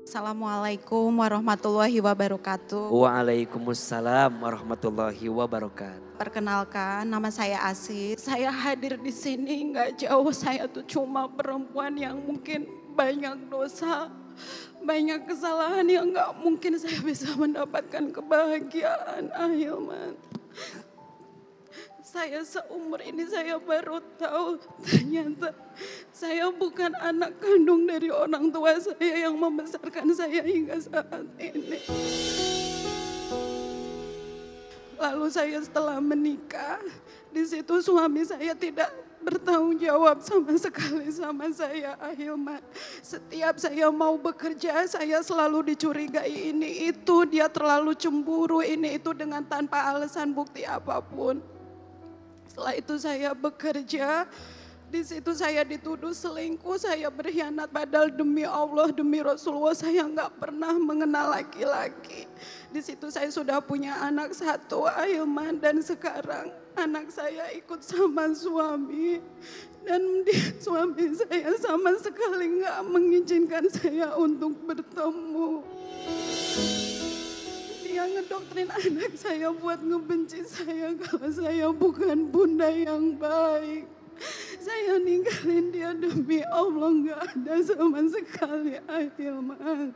Assalamualaikum warahmatullahi wabarakatuh. Waalaikumsalam warahmatullahi wabarakatuh. Perkenalkan, nama saya Asis. Saya hadir di sini nggak jauh. Saya tuh cuma perempuan yang mungkin banyak dosa, banyak kesalahan yang nggak mungkin saya bisa mendapatkan kebahagiaan. Ahilman. Saya seumur ini saya baru tahu ternyata saya bukan anak kandung dari orang tua saya yang membesarkan saya hingga saat ini. Lalu saya setelah menikah, di situ suami saya tidak bertanggung jawab sama sekali sama saya, Ahilman. Setiap saya mau bekerja, saya selalu dicurigai ini itu, dia terlalu cemburu ini itu dengan tanpa alasan bukti apapun. Setelah itu saya bekerja, di situ saya dituduh selingkuh, saya berkhianat padahal demi Allah, demi Rasulullah saya nggak pernah mengenal laki-laki. Di situ saya sudah punya anak satu, Ahilman, dan sekarang anak saya ikut sama suami. Dan suami saya sama sekali nggak mengizinkan saya untuk bertemu. Dia ngedoktrin anak saya buat ngebenci saya kalau saya bukan bunda yang baik. Saya ninggalin dia demi Allah nggak ada sama sekali, Ahilman.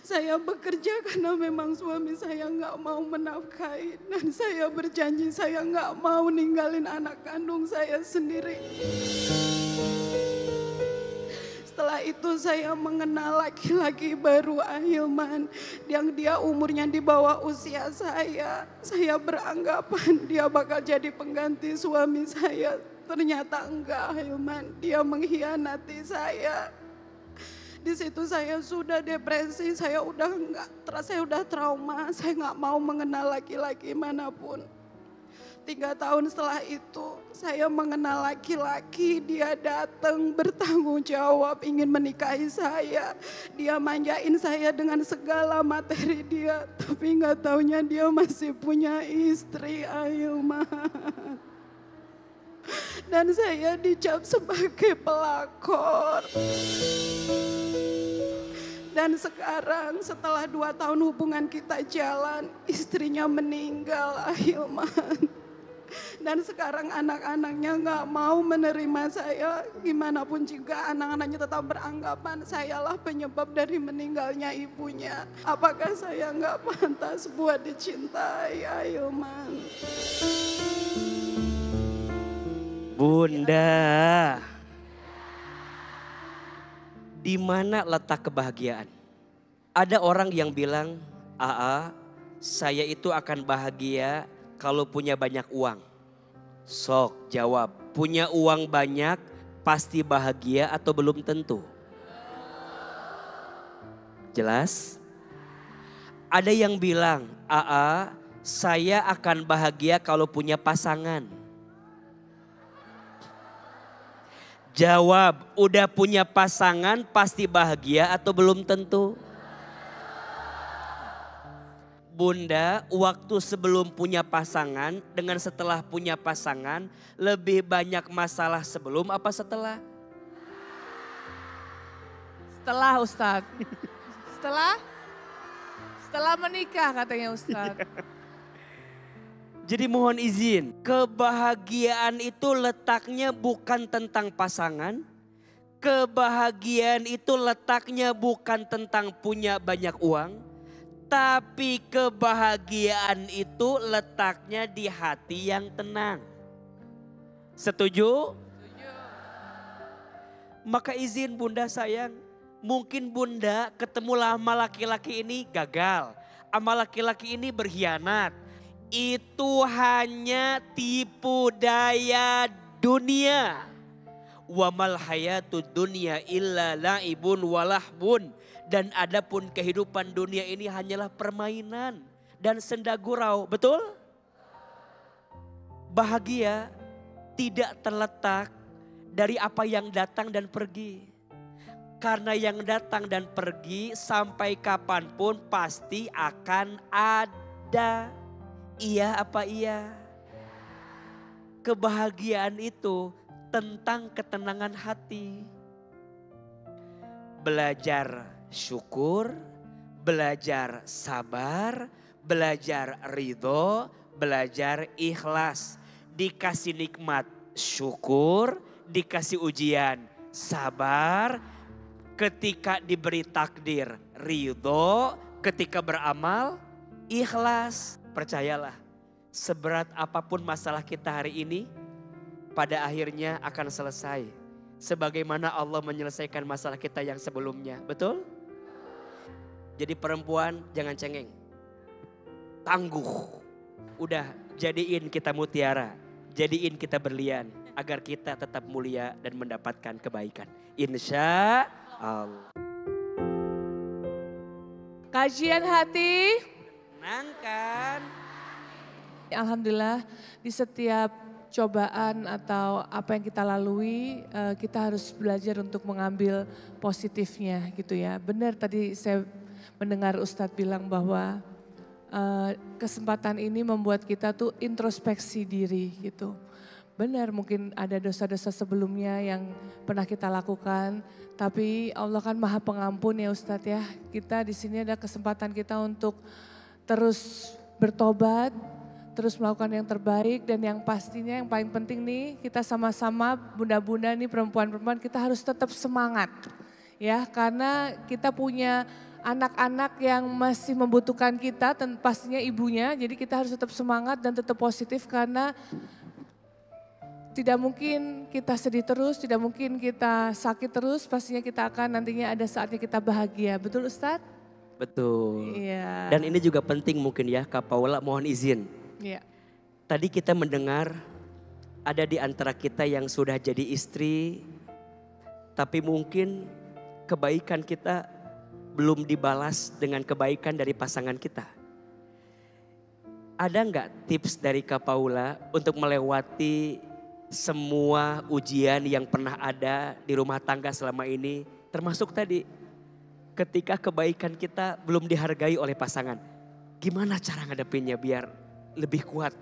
Saya bekerja karena memang suami saya nggak mau menafkahi dan saya berjanji saya nggak mau ninggalin anak kandung saya sendiri. Setelah itu saya mengenal laki-laki baru, Ahilman, yang dia umurnya di bawah usia saya. Saya beranggapan dia bakal jadi pengganti suami saya. Ternyata enggak, Ahilman, dia mengkhianati saya. Di situ saya sudah depresi, saya udah trauma, saya nggak mau mengenal laki-laki manapun. 3 tahun setelah itu saya mengenal laki-laki, dia datang bertanggung jawab ingin menikahi saya. Dia manjain saya dengan segala materi dia, tapi nggak taunya dia masih punya istri, Ahilman. Dan saya dicap sebagai pelakor. Dan sekarang setelah 2 tahun hubungan kita jalan, istrinya meninggal, Ahilman. Dan sekarang anak-anaknya nggak mau menerima saya. Gimana pun juga anak-anaknya tetap beranggapan sayalah penyebab dari meninggalnya ibunya. Apakah saya nggak pantas buat dicintai, Ahilman? Bunda, di mana letak kebahagiaan? Ada orang yang bilang, "Aa, saya itu akan bahagia kalau punya banyak uang." Sok jawab, punya uang banyak pasti bahagia atau belum tentu? Jelas? Ada yang bilang, "Aa, saya akan bahagia kalau punya pasangan." Jawab, udah punya pasangan pasti bahagia atau belum tentu? Bunda, waktu sebelum punya pasangan dengan setelah punya pasangan lebih banyak masalah sebelum apa setelah? Setelah Ustadz. Setelah menikah katanya Ustadz. Jadi mohon izin, kebahagiaan itu letaknya bukan tentang pasangan. Kebahagiaan itu letaknya bukan tentang punya banyak uang. Tapi kebahagiaan itu letaknya di hati yang tenang. Setuju? Setuju. Maka izin Bunda sayang, mungkin Bunda ketemu sama laki-laki ini gagal. Sama laki-laki ini berkhianat. Itu hanya tipu daya dunia. Wa mal hayatud dunya illa la'ibun walahbun. Dan adapun kehidupan dunia ini hanyalah permainan dan senda gurau. Betul? Bahagia tidak terletak dari apa yang datang dan pergi. Karena yang datang dan pergi sampai kapanpun pasti akan ada. Iya apa iya? Kebahagiaan itu tentang ketenangan hati. Belajar syukur, belajar sabar, belajar ridho, belajar ikhlas. Dikasih nikmat syukur, dikasih ujian sabar, ketika diberi takdir ridho, ketika beramal ikhlas. Percayalah, seberat apapun masalah kita hari ini, pada akhirnya akan selesai. Sebagaimana Allah menyelesaikan masalah kita yang sebelumnya. Betul? Jadi perempuan jangan cengeng. Tangguh. Udah jadiin kita mutiara. Jadiin kita berlian. Agar kita tetap mulia dan mendapatkan kebaikan. Insya Allah. Kajian hati. Menangkan. Alhamdulillah di setiap cobaan atau apa yang kita lalui, kita harus belajar untuk mengambil positifnya gitu ya. Benar tadi saya mendengar Ustadz bilang bahwa kesempatan ini membuat kita tuh introspeksi diri gitu. Benar mungkin ada dosa-dosa sebelumnya yang pernah kita lakukan, tapi Allah kan Maha Pengampun ya Ustadz ya. Kita di sini ada kesempatan kita untuk terus bertobat, terus melakukan yang terbaik, dan yang pastinya yang paling penting nih kita sama-sama bunda-bunda nih perempuan-perempuan kita harus tetap semangat ya, karena kita punya anak-anak yang masih membutuhkan kita dan pastinya ibunya, jadi kita harus tetap semangat dan tetap positif karena tidak mungkin kita sedih terus, tidak mungkin kita sakit terus, pastinya kita akan nantinya ada saatnya kita bahagia. Betul Ustadz? Betul. Iya. Dan ini juga penting mungkin ya Kak Paula, mohon izin. Iya. Tadi kita mendengar ada di antara kita yang sudah jadi istri, tapi mungkin kebaikan kita belum dibalas dengan kebaikan dari pasangan kita. Ada nggak tips dari Kak Paula untuk melewati semua ujian yang pernah ada di rumah tangga selama ini, termasuk tadi ketika kebaikan kita belum dihargai oleh pasangan? Gimana cara ngadepinnya biar lebih kuat?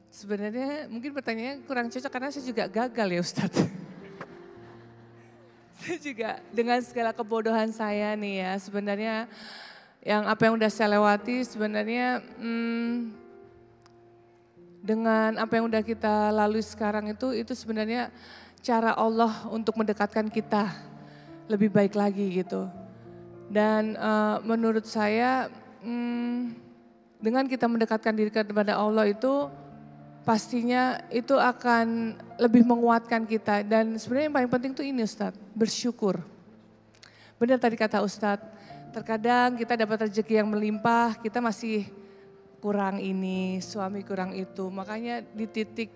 Sebenarnya mungkin pertanyaannya kurang cocok karena saya juga gagal ya Ustadz. Saya juga dengan segala kebodohan saya nih ya, sebenarnya yang apa yang udah saya lewati sebenarnya dengan apa yang udah kita lalui sekarang itu sebenarnya cara Allah untuk mendekatkan kita lebih baik lagi gitu. Dan menurut saya dengan kita mendekatkan diri kepada Allah itu pastinya itu akan lebih menguatkan kita. Dan sebenarnya yang paling penting itu ini Ustadz, bersyukur. Benar tadi kata Ustadz, terkadang kita dapat rezeki yang melimpah, kita masih kurang ini, suami kurang itu. Makanya di titik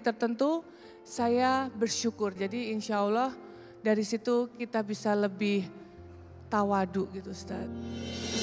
tertentu saya bersyukur. Jadi insya Allah dari situ kita bisa lebih tawadu gitu Ustadz.